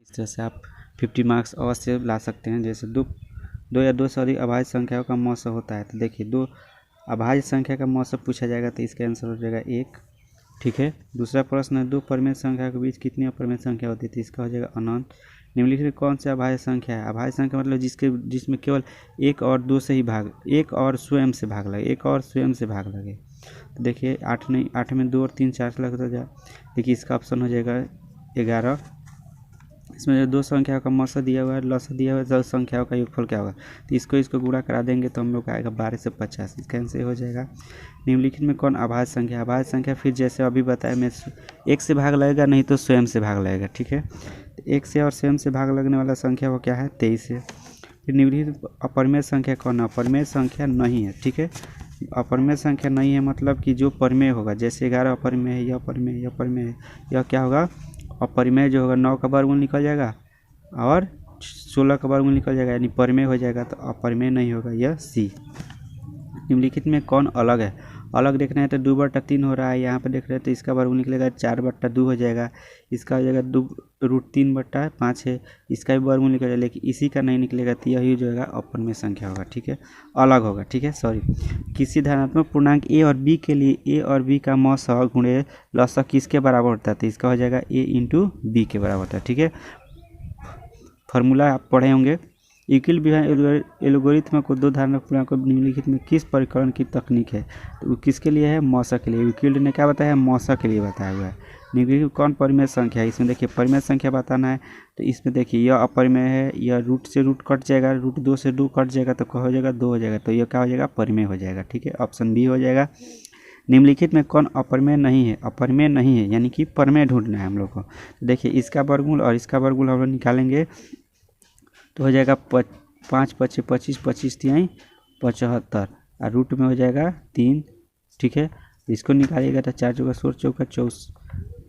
इस तरह से आप 50 मार्क्स अवश्य ला सकते हैं। जैसे दो या दो से अधिक अभाज्य संख्याओं का मौसा होता है, तो देखिए दो अभाज्य संख्या का मौसा पूछा जाएगा तो इसका आंसर हो जाएगा 1। ठीक है। दूसरा प्रश्न है, दो परिमेय संख्या के बीच कितनी अपरिमेय संख्या होती है, तो इसका हो जाएगा अनंत। निम्नलिखित में कौन सा अभाज्य संख्या है? अभाज्य संख्या मतलब जिसमें केवल एक और दो से ही भाग, एक और स्वयं से भाग लगे। तो देखिए 8 में 2 और 3 4 से लगता जाए। देखिए इसका ऑप्शन हो जाएगा 11। इसमें जो दो संख्याओं का मौसा दिया हुआ है, लसा दिया हुआ है, दो संख्याओं का योगफल क्या होगा, तो इसको गुणा करा देंगे तो हम लोग का आएगा 12 से 50। इसका आंसर हो जाएगा। निम्नलिखित में कौन अभाज्य संख्या? अभाज्य संख्या फिर जैसे अभी बताया मैं, एक से भाग लगेगा नहीं तो स्वयं से भाग लगेगा। ठीक है। एक से और स्वयं से भाग लगने वाला संख्या वो क्या है? 23 है। फिर निम्नलिखित अपरिमेय संख्या कौन है? अपरिमेय संख्या नहीं है। ठीक है। अपरिमेय संख्या नहीं है मतलब कि जो परिमेय होगा, जैसे 11 अपरिमेय है, यह परिमेय है, यह परिमेय है, यह क्या होगा? अपरिमेय जो होगा 9 का वर्गमूल निकल जाएगा और 16 का वर्गमूल निकल जाएगा, यानी परिमेय हो जाएगा। तो अपरिमेय नहीं होगा, यह सी। निम्नलिखित में कौन अलग है? अलग देखना है तो 2/3 हो रहा है, यहाँ पर देख रहे हैं तो इसका वर्गमूल निकलेगा 4/2 हो जाएगा। इसका हो जाएगा 2√3/5 है, इसका भी वर्गमूल निकलेगा, लेकिन इसी का नहीं निकलेगा तो यही जो है अपरिमेय संख्या होगा। ठीक है, अलग होगा। ठीक है, सॉरी। किसी धनात्मक पूर्णांक ए और बी के लिए ए और बी का मौसा गुणे लसा किसके बराबर होता है, तो इसका हो जाएगा ए इंटू बी के बराबर होता है। ठीक है, फार्मूला आप पढ़े होंगे। यूक्लिड विभाजन एल्गोरिथ्म को दो धारणात्मक पूर्णांकों को निम्नलिखित में किस परिकलन की तकनीक है, तो वो किसके लिए है? मौसा के लिए। यूक्लिड ने क्या बताया है? मौसा के लिए बताया हुआ है। निम्नलिखित कौन परिमेय संख्या है? इसमें देखिए परिमेय संख्या बताना है, तो इसमें देखिए यह अपरिमेय है, यह रूट से रूट कट जाएगा, √2 से 2 कट जाएगा तो क्या हो जाएगा? 2 हो जाएगा, तो यह क्या हो जाएगा? परिमेय हो जाएगा। ठीक है, ऑप्शन बी हो जाएगा। निम्नलिखित में कौन अपरिमेय नहीं है? अपरिमेय नहीं है यानी कि परिमेय ढूंढना है हम लोग को। देखिए इसका वर्गमूल और इसका वर्गमूल हम लोग निकालेंगे तो हो जाएगा 5 × 5 = 25, 25 × 3 = 75 और रूट में हो जाएगा 3। ठीक है, इसको निकालिएगा तो 4 × 4 = 16,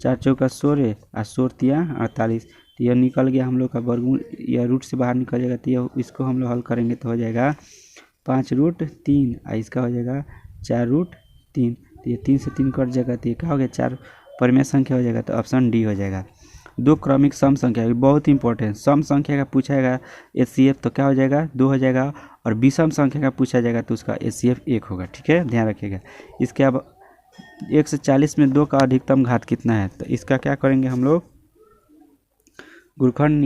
4 × 4 = 16 और 16 × 3 = 48। तो यह निकल गया हम लोग का वर्गमूल, यह रूट से बाहर निकल जाएगा तो यह इसको हम लोग हल करेंगे तो हो जाएगा 5√3 और इसका हो जाएगा 4√3। तो ये 3 से 3 कट जाएगा तो ये क्या हो गया? 4 परिमेय संख्या हो जाएगा, तो ऑप्शन डी हो जाएगा। दो क्रमिक सम संख्या, बहुत इंपॉर्टेंट, सम संख्या का पूछाएगा HCF तो क्या हो जाएगा? 2 हो जाएगा, और विषम संख्या का पूछा जाएगा तो उसका HCF 1 होगा। ठीक है, ध्यान रखिएगा। इसके अब 1 से 40 में 2 का अधिकतम घात कितना है, तो इसका क्या करेंगे हम लोग? गुणखंड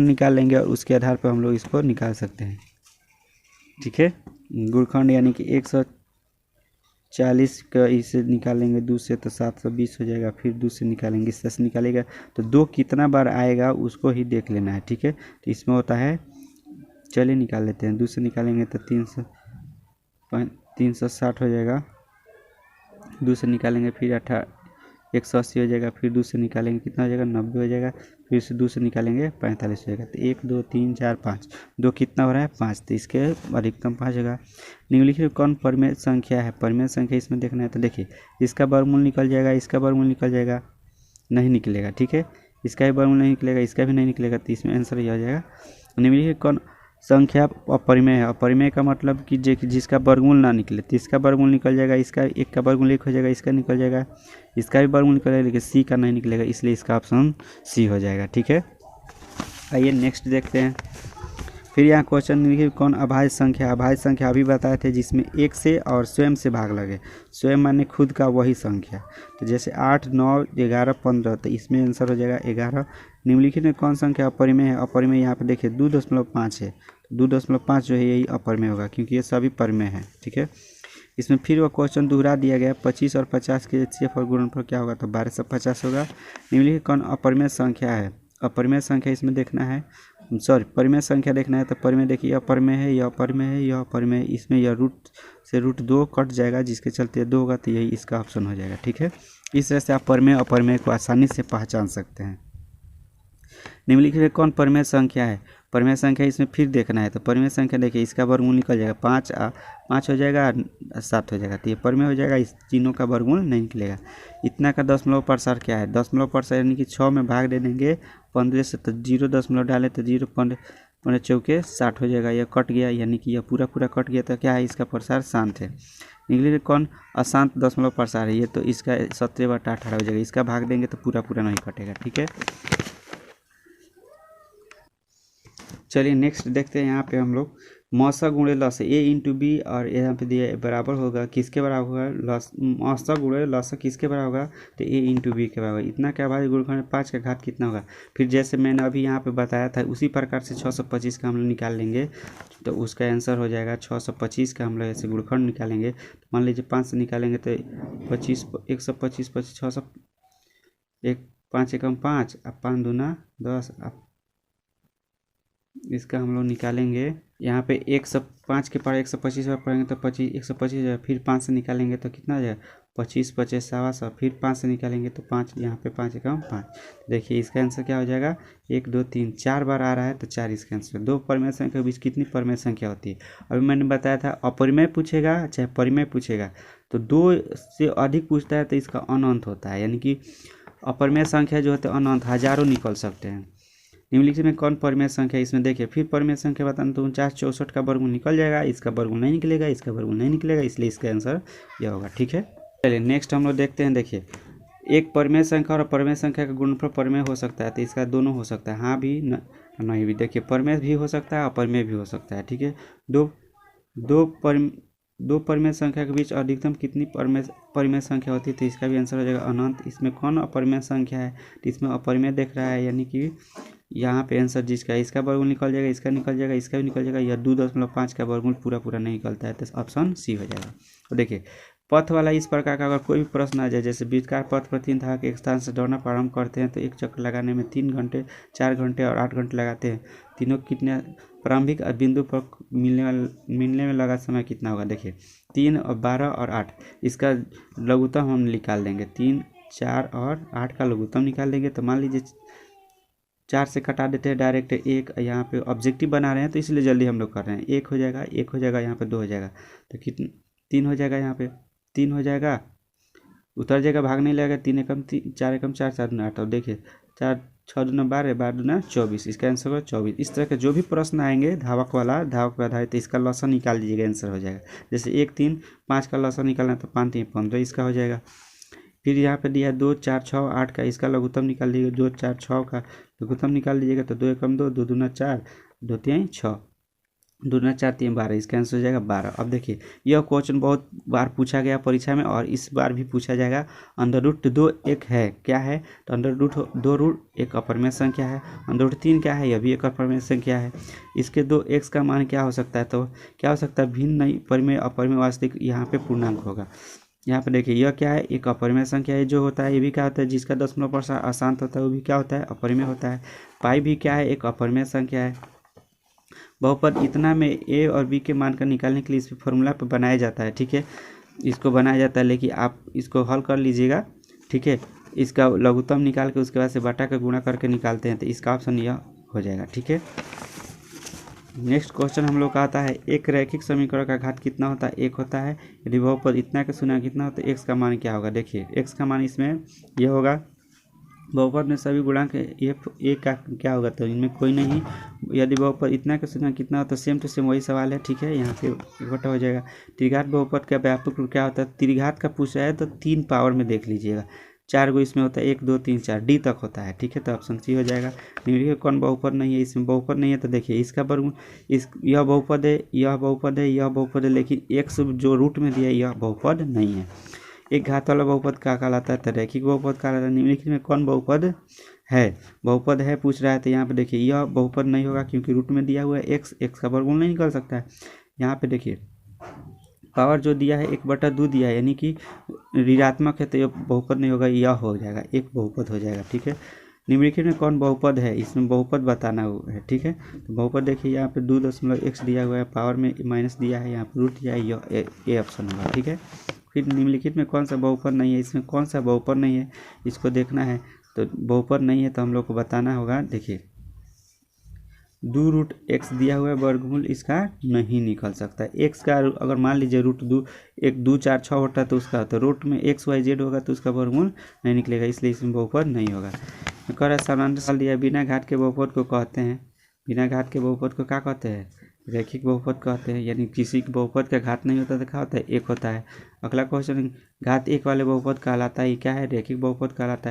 निकाल लेंगे और उसके आधार पर हम लोग इसको निकाल सकते हैं। ठीक है, गुणखंड यानी कि 140 का इसे निकालेंगे 2 से तो 720 हो जाएगा, फिर 2 से निकालेंगे, इससे से निकालेगा तो 2 कितना बार आएगा उसको ही देख लेना है। ठीक है, तो इसमें होता है, चलिए निकाल लेते हैं। 2 से निकालेंगे तो 360 हो जाएगा, 2 से निकालेंगे फिर 180 हो जाएगा, फिर 2 से निकालेंगे कितना हो जाएगा? 90 हो जाएगा, फिर से 2 से निकालेंगे 45 हो जाएगा। तो 1 2 3 4 5, 2 कितना हो रहा है? 5, तो इसके अधिकतम 5 होगा। निम्नलिखित कौन परिमेय संख्या है? परिमेय संख्या इसमें देखना है तो देखिए इसका वर्गमूल निकल जाएगा, इसका वर्गमूल निकल जाएगा, नहीं निकलेगा। ठीक है, इसका भी वर्गमूल नहीं निकलेगा, इसका भी नहीं निकलेगा, तो इसमें आंसर यह हो जाएगा। निम्नलिखित कौन संख्या अपरिमेय है? अपरिमेय का मतलब कि जिसका वर्गमूल ना निकले, तो इसका वर्गमूल निकल जाएगा, इसका एक का वर्गमूल 1 हो जाएगा, इसका निकल जाएगा, इसका भी वर्गमूल निकल जाएगा, लेकिन सी का नहीं निकलेगा, इसलिए इसका ऑप्शन सी हो जाएगा। ठीक है, आइए नेक्स्ट देखते हैं। फिर यहाँ क्वेश्चन निम्नलिखित कौन अभाज्य संख्या? अभाज्य संख्या अभी बताए थे जिसमें एक से और स्वयं से भाग लगे, स्वयं माने खुद का वही संख्या। तो जैसे 8 9 11 15, तो इसमें आंसर हो जाएगा 11। निम्नलिखित में कौन संख्या अपरिमेय है? अपरिमेय यहाँ पे देखिए 2.5 है, 2.5 जो है यही अपरिमेय होगा क्योंकि ये सभी परिमेय है। ठीक है, इसमें फिर वो क्वेश्चन दोहरा दिया गया, 25 और 50 के HCF और गुणनफल क्या होगा, तो 12 से 50 होगा। निम्नलिखित कौन अपरिमेय संख्या है? अपरिमेय संख्या इसमें देखना है, सॉरी परिमेय संख्या देखना है, तो परिमेय देखिए यह परिमेय है, यह परिमेय है, यह परिमेय, इसमें यह रूट से √2 कट जाएगा, जिसके चलते 2 होगा, तो यही इसका ऑप्शन हो जाएगा। ठीक है, इस तरह से आप परिमेय अपरिमेय को आसानी से पहचान सकते हैं। निम्नलिखित कौन परिमेय संख्या है? परिमेय संख्या इसमें फिर देखना है, तो परिमेय संख्या देखिए इसका वर्गमूल निकल जाएगा, 5 हो जाएगा, 7 हो जाएगा, तो ये परिमेय हो जाएगा, इस तीनों का वर्गमूल नहीं निकलेगा। इतना का दशमलव प्रसार क्या है? दशमलव प्रसार यानी कि 6 में भाग दे देंगे 15 से, तो 0 दशमलव डाले तो 0 15 चौके 60 हो जाएगा, यह कट गया यानी कि यह पूरा कट गया, तो क्या है? इसका प्रसार शांत है। निम्नलिखित कौन अशांत दशमलव प्रसार है, ये तो इसका 17/18 हो जाएगा, इसका भाग देंगे तो पूरा पूरा नहीं कटेगा। ठीक है, चलिए नेक्स्ट देखते हैं। यहाँ पे हम लोग मौसा गुणे लस ए इंटू बी, और यहाँ पे दिया बराबर होगा किसके बराबर होगा, लस मौसा गुणे लस किसके बराबर होगा, तो ए इंटू बी के बराबर। इतना क्या भाई गुणनखंड 5 का घात कितना होगा। फिर जैसे मैंने अभी यहाँ पे बताया था उसी प्रकार से 625 का हम लोग निकाल लेंगे, तो उसका आंसर हो जाएगा 625 का हम लोग ऐसे गुणनखंड निकालेंगे। तो मान लीजिए 5 से निकालेंगे तो 25 125 600 एक 5 एकम 5 अब 5 दूना 10, अब इसका हम लोग निकालेंगे यहाँ पे 105 के पार 125 बार पढ़ेंगे तो 25 125 जाएगा। फिर 5 से निकालेंगे तो कितना हो जाएगा 25 25 125, फिर 5 से निकालेंगे तो 5, यहाँ पे 5 एकम 5। देखिए इसका आंसर क्या हो जाएगा 1 2 3 4 बार आ रहा है तो 4 इसका आंसर। दो परिमेय संख्या के बीच कितनी परिमेय संख्या होती है। अभी मैंने बताया था अपरिमेय पूछेगा चाहे परिमेय पूछेगा, तो 2 से अधिक पूछता है तो इसका अनंत होता है, यानी कि अपरिमेय संख्या जो होते हैं अनंत हजारों निकल सकते हैं। निम्नलिखित में कौन परिमेय संख्या है, इसमें देखिए फिर परिमेय संख्या बताना तो 49 64 का वर्गमूल निकल जाएगा, इसका वर्गमूल नहीं निकलेगा, इसका वर्गमूल नहीं निकलेगा, इसलिए इसका आंसर यह होगा। ठीक है, चलिए नेक्स्ट हम लोग देखते हैं। देखिए एक परिमेय संख्या और अपरिमेय संख्या का गुणनफल परिमेय हो सकता है, तो इसका दोनों हो सकता है, हाँ भी नहीं भी। देखिए परिमेय भी हो सकता है अपरिमेय भी हो सकता है। ठीक है, दो परिमेय संख्या के बीच अधिकतम कितनी परिमेय संख्या होती है, तो इसका भी आंसर हो जाएगा अनंत। इसमें कौन अपरिमेय संख्या है, तो इसमें अपरिमेय देख रहा है, यानी कि यहाँ पे आंसर जिसका इसका वर्गमूल निकल जाएगा, इसका निकल जाएगा, इसका भी निकल जाएगा, यह 2.5 का वर्गमूल पूरा पूरा नहीं निकलता है, तो ऑप्शन सी हो जाएगा। तो देखिए पथ वाला इस प्रकार का अगर कोई भी प्रश्न आ जाए, जैसे वृत्ताकार पथ पर 3 धागे एक स्थान से दौड़ना प्रारंभ करते हैं तो एक चक्कर लगाने में 3 घंटे 4 घंटे और 8 घंटे लगाते हैं, तीनों कितने प्रारंभिक बिंदु पर मिलने में लगा समय कितना होगा। देखिए 3 और 12 और 8, इसका लघुत्तम हम निकाल देंगे, 3 4 और 8 का लघुत्तम निकाल देंगे। तो मान लीजिए 4 से कटा देते हैं डायरेक्ट, एक यहाँ पे ऑब्जेक्टिव बना रहे हैं तो इसलिए जल्दी हम लोग कर रहे हैं, 1 हो जाएगा 1 हो जाएगा, यहाँ पे 2 हो जाएगा, तो कितना 3 हो जाएगा, यहाँ पे 3 हो जाएगा, उतर जाएगा, भाग नहीं लगेगा, 3 एकम 3 4 एकम 4 4 दूना 8, और देखिए 4 6 दूना 12 12 दूना 24, इसका आंसर होगा 24। इस तरह के जो भी प्रश्न आएंगे धावक वाला धावक पर आधारित, तो इसका लसन निकाल दीजिएगा, आंसर हो जाएगा। जैसे 1 3 5 का लसन निकालना है तो 5 3 15 इसका हो जाएगा। फिर यहाँ पे दिया 2 4 6 8 का, इसका लघुत्तम निकाल दीजिएगा, 2 4 6 का लघुत्तम निकाल दीजिएगा, तो 2 एकम 2 2 दूना 4 2 3 6 2 दूना 4 3 12, इसका आंसर हो जाएगा 12। अब देखिए यह क्वेश्चन बहुत बार पूछा गया परीक्षा में और इस बार भी पूछा जाएगा। अंडर रूट 2 एक है क्या है, तो अंडर रूट 2 रूट एक अपरिमेय संख्या है, अंडर रूट 3 क्या है, यह भी एक अपरिमेय संख्या है। इसके 2 एक्स का मान क्या हो सकता है, तो क्या हो सकता है भिन्न नहीं परिमेय अपरिमेय वास्तविक, यहाँ पे पूर्णांक होगा। यहाँ पे देखिए यह क्या है एक अपरिमेय संख्या है जो होता है, ये भी क्या होता है जिसका दशमलव प्रसार अशांत होता है वो भी क्या होता है अपरिमेय होता है। पाई भी क्या है एक अपरिमेय संख्या है। बहुपद इतना में ए और बी के मान का निकालने के लिए इस फॉर्मूला पर बनाया जाता है। ठीक है, इसको बनाया जाता है, लेकिन आप इसको हल कर लीजिएगा। ठीक है, इसका लघुत्तम निकाल के उसके बाद से बटा का गुणा करके निकालते हैं, तो इसका ऑप्शन यह हो जाएगा। ठीक है, नेक्स्ट क्वेश्चन हम लोग का आता है एक रैखिक समीकरण का घात कितना होता है, 1 होता है। यदि बहुपद इतना का शून्य कितना होता है, एक्स का मान क्या होगा। देखिए एक्स का मान इसमें यह होगा, बहुपद में सभी गुणांक एक का क्या होगा, तो इनमें कोई नहीं। यदि बहुपद इतना का शून्य कितना होता है, सेम टू सेम वही सवाल है। ठीक है, यहाँ पे इकट्ठा हो जाएगा। त्रिघात बहुपद का व्यापक रूप क्या होता है, त्रिघात का पूछ रहा है तो 3 पावर में देख लीजिएगा, 4 गो इसमें होता है, 1 2 3 4 डी तक होता है। ठीक है, तो ऑप्शन सी हो जाएगा। निम्नलिखित कौन बहुपद नहीं है, इसमें बहुपद नहीं है, तो देखिए इसका वर्गमूल यह बहुपद है, यह बहुपद है, यह बहुपद है, लेकिन एक्स जो रूट में दिया है यह बहुपद नहीं है। एक घात वाला बहुपद क्या कहलाता है, तो रैखिक बहुपद कहलाता है। निम्नलिखित में कौन बहुपद है, बहुपद है पूछ रहा है, तो यहाँ पे देखिए यह बहुपद नहीं होगा क्योंकि रूट में दिया हुआ है एक्स, एक्स का वर्गमूल नहीं निकल सकता है। यहाँ पे देखिए पावर जो दिया है 1/2 दिया है, यानी कि ऋणात्मक है, तो यह बहुपद नहीं होगा, यह हो जाएगा एक बहुपद हो जाएगा। ठीक है, निम्नलिखित में कौन बहुपद है, इसमें बहुपद बताना है। ठीक है, तो बहुपद देखिए यहाँ पे 2.x दिया हुआ है, पावर में माइनस दिया है, यहाँ पे रूट दिया है, यह ए ऑप्शन होगा। ठीक है, फिर निम्नलिखित में कौन सा बहुपद नहीं है, इसमें कौन सा बहुपद नहीं है इसको देखना है। तो बहुपद नहीं है तो हम लोग को बताना होगा। देखिए 2√x दिया हुआ है, वर्गमूल इसका नहीं निकल सकता है। एक्स का अगर मान लीजिए रूट 2 1 2 4 6 होता है तो उसका तो रूट में XYZ होगा तो उसका वर्गमूल नहीं निकलेगा, इसलिए इसमें बहुपद नहीं होगा। कह रहा है समानांतर साल दिया बिना घात के बहुपद को कहते हैं, बिना घात के बहुपद को क्या कहते हैं? रैखिक बहुपद कहते हैं। यानी किसी के बहुपद का घात नहीं होता तो क्या होता है? एक होता है। अगला क्वेश्चन, घात एक वाले बहुपद कहलाता है, ये क्या है? रैखिक बहुपद कहलाता है।